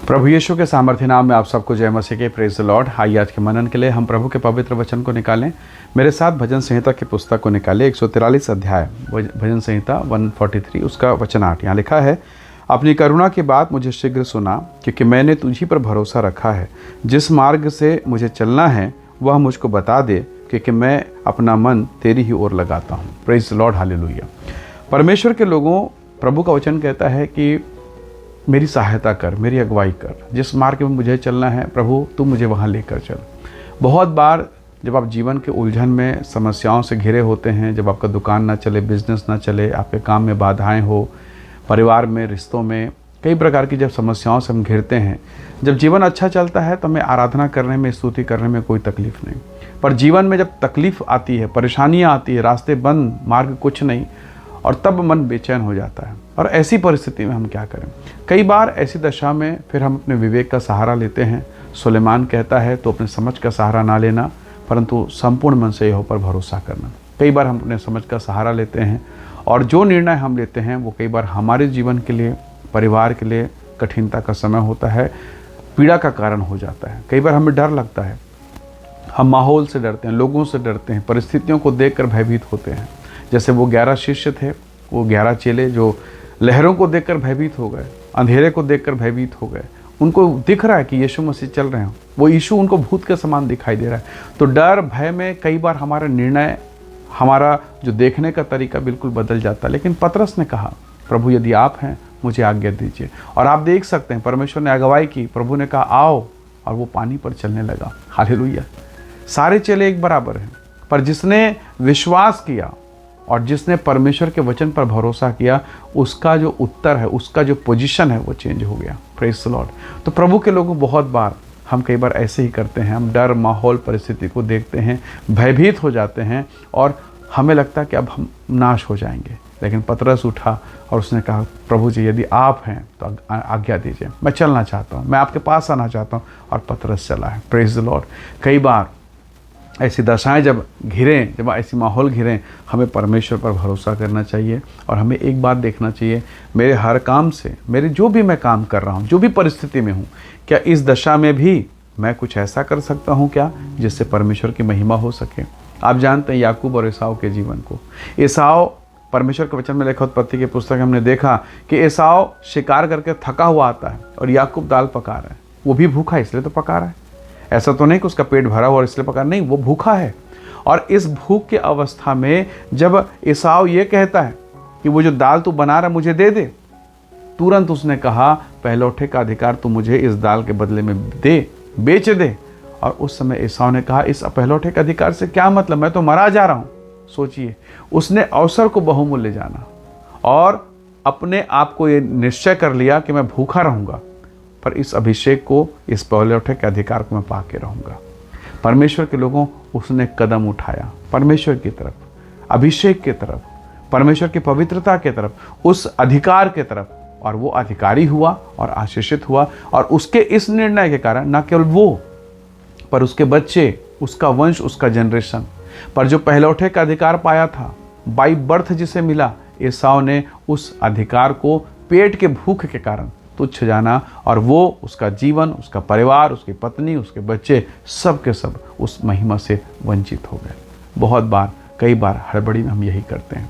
प्रभु यीशु के सामर्थ्य नाम में आप सबको जय मसीह के। Praise the Lord. आइए आज के मनन के लिए हम प्रभु के पवित्र वचन को निकालें। मेरे साथ भजन संहिता की पुस्तक को निकालें। 143 अध्याय भजन संहिता 143 उसका वचन 8। यहाँ लिखा है, अपनी करुणा की बात मुझे शीघ्र सुना, क्योंकि मैंने तुझी पर भरोसा रखा है। जिस मार्ग से मुझे चलना है वह मुझको बता दे, क्योंकि मैं अपना मन तेरी ही ओर लगाता हूँ। Praise the Lord, hallelujah. परमेश्वर के लोगों, प्रभु का वचन कहता है कि मेरी सहायता कर, मेरी अगुवाई कर, जिस मार्ग में मुझे चलना है प्रभु तू मुझे वहाँ लेकर चल। बहुत बार जब आप जीवन के उलझन में समस्याओं से घिरे होते हैं, जब आपका दुकान ना चले, बिजनेस ना चले, आपके काम में बाधाएं हो, परिवार में, रिश्तों में कई प्रकार की जब समस्याओं से हम घिरते हैं, जब जीवन अच्छा चलता है तो हमें आराधना करने में, स्तुति करने में कोई तकलीफ नहीं। पर जीवन में जब तकलीफ आती है, परेशानियाँ आती है, रास्ते बंद, मार्ग कुछ नहीं, और तब मन बेचैन हो जाता है। और ऐसी परिस्थिति में हम क्या करें? कई बार ऐसी दशा में फिर हम अपने विवेक का सहारा लेते हैं। सुलेमान कहता है, तो अपने समझ का सहारा ना लेना, परंतु संपूर्ण मन से यहोवा पर भरोसा करना। कई बार हम अपने समझ का सहारा लेते हैं और जो निर्णय हम लेते हैं वो कई बार हमारे जीवन के लिए, परिवार के लिए कठिनता का समय होता है, पीड़ा का कारण हो जाता है। कई बार हमें डर लगता है, हम माहौल से डरते हैं, लोगों से डरते हैं, परिस्थितियों को देखकर भयभीत होते हैं। जैसे वो 11 शिष्य थे, वो 11 चेले जो लहरों को देखकर भयभीत हो गए, अंधेरे को देखकर भयभीत हो गए। उनको दिख रहा है कि यीशु मसीह चल रहे हैं, वो यीशु उनको भूत के समान दिखाई दे रहा है। तो डर, भय में कई बार हमारा निर्णय, हमारा जो देखने का तरीका बिल्कुल बदल जाता है। लेकिन पतरस ने कहा, प्रभु यदि आप हैं मुझे आज्ञा दीजिए। और आप देख सकते हैं परमेश्वर ने अगुवाई की, प्रभु ने कहा आओ, और वो पानी पर चलने लगा। हालेलुया। सारे चेले एक बराबर हैं, पर जिसने विश्वास किया और जिसने परमेश्वर के वचन पर भरोसा किया, उसका जो उत्तर है, उसका जो पोजीशन है वो चेंज हो गया। Praise the Lord. तो प्रभु के लोगों, बहुत बार हम कई बार ऐसे ही करते हैं। हम डर, माहौल, परिस्थिति को देखते हैं, भयभीत हो जाते हैं और हमें लगता है कि अब हम नाश हो जाएंगे। लेकिन पतरस उठा और उसने कहा, प्रभु जी यदि आप हैं तो आज्ञा दीजिए, मैं चलना चाहता हूँ, मैं आपके पास आना चाहता हूँ। और पतरस चला है। Praise the Lord. कई बार ऐसी दशाएं जब घिरें, जब ऐसी माहौल घिरें, हमें परमेश्वर पर भरोसा करना चाहिए। और हमें एक बात देखना चाहिए, मेरे हर काम से, मेरे जो भी मैं काम कर रहा हूँ, जो भी परिस्थिति में हूँ, क्या इस दशा में भी मैं कुछ ऐसा कर सकता हूँ क्या जिससे परमेश्वर की महिमा हो सके। आप जानते हैं याकूब और एसाव के जीवन को। एसाव, परमेश्वर के वचन में लिखा, उत्पत्ति की पुस्तक हमने देखा कि एसाव शिकार करके थका हुआ आता है और याकूब दाल पका रहा है। वो भी भूखा इसलिए तो पका रहा है, ऐसा तो नहीं कि उसका पेट भरा हुआ और इसलिए पका, नहीं, वो भूखा है। और इस भूख की अवस्था में जब एसाव ये कहता है कि वो जो दाल तू बना रहा मुझे दे दे, तुरंत उसने कहा, पहलौठे का अधिकार तू मुझे इस दाल के बदले में दे, बेच दे। और उस समय एसाव ने कहा, इस पहलौठे के अधिकार से क्या मतलब, मैं तो मरा जा रहा हूँ। सोचिए, उसने अवसर को बहुमूल्य जाना और अपने आप को ये निश्चय कर लिया कि मैं भूखा रहूँगा, पर इस अभिषेक को, इस पहलौठे के अधिकार को मैं पा के रहूँगा। परमेश्वर के लोगों, उसने कदम उठाया परमेश्वर की तरफ, अभिषेक की तरफ, परमेश्वर की पवित्रता की तरफ, उस अधिकार की तरफ, और वो अधिकारी हुआ और आशीषित हुआ। और उसके इस निर्णय के कारण न केवल वो, पर उसके बच्चे, उसका वंश, उसका जनरेशन, पर जो पहलौठे का अधिकार पाया था, बाई बर्थ जिसे मिला, एसाव ने उस अधिकार को पेट के भूख के कारण तुच्छ जाना। और वो, उसका जीवन, उसका परिवार, उसकी पत्नी, उसके बच्चे, सब के सब उस महिमा से वंचित हो गए। बहुत बार, कई बार हड़बड़ी में हम यही करते हैं।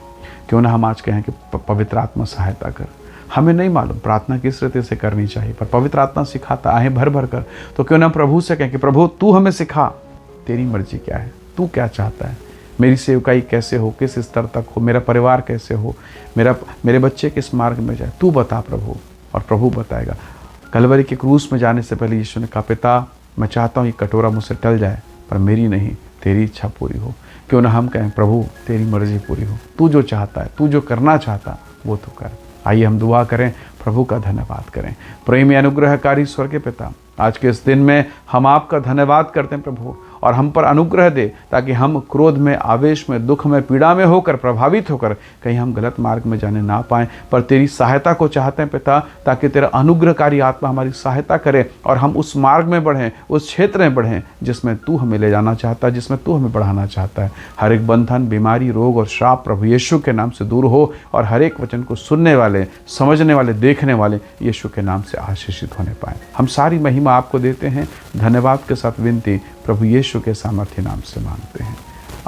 क्यों ना हम आज कहें कि पवित्र आत्मा सहायता कर। हमें नहीं मालूम प्रार्थना किस रीति से करनी चाहिए, पर पवित्र आत्मा सिखाता आहें भर भर कर। तो क्यों ना प्रभु से कहें कि प्रभु तू हमें सिखा, तेरी मर्जी क्या है, तू क्या चाहता है, मेरी सेवकाई कैसे हो, किस स्तर तक हो, मेरा परिवार कैसे हो, मेरे बच्चे किस मार्ग में जाए, तू बता प्रभु। और प्रभु बताएगा। कलवरी के क्रूस में जाने से पहले यीशु ने कहा, पिता मैं चाहता हूँ ये कटोरा मुझसे टल जाए, पर मेरी नहीं, तेरी इच्छा पूरी हो। क्यों ना हम कहें, प्रभु तेरी मर्जी पूरी हो, तू जो चाहता है, तू जो करना चाहता वो तो कर। आइए हम दुआ करें, प्रभु का धन्यवाद करें। प्रेमी अनुग्रहकारी स्वर्ग के पिता, आज के इस दिन में हम आपका धन्यवाद करते हैं प्रभु, और हम पर अनुग्रह दे, ताकि हम क्रोध में, आवेश में, दुख में, पीड़ा में होकर, प्रभावित होकर कहीं हम गलत मार्ग में जाने ना पाएं, पर तेरी सहायता को चाहते हैं पिता, ताकि तेरा अनुग्रहकारी आत्मा हमारी सहायता करे और हम उस मार्ग में बढ़ें, उस क्षेत्र में बढ़ें जिसमें तू हमें ले जाना चाहता है, जिसमें तू हमें बढ़ाना चाहता है। हर एक बंधन, बीमारी, रोग और श्राप प्रभु यीशु के नाम से दूर हो और हर एक वचन को सुनने वाले, समझने वाले, देखने वाले यीशु के नाम से आशीषित होने पाए। हम सारी महिमा आपको देते हैं, धन्यवाद के साथ विनती प्रभु यीशु के सामर्थ्य नाम से मांगते हैं,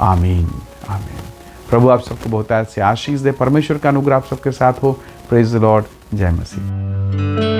आमीन, आमीन। प्रभु आप सबको बहुत ऐसे आशीष दे, परमेश्वर का अनुग्रह आप सबके साथ हो। प्रेज द लॉर्ड, जय मसीह।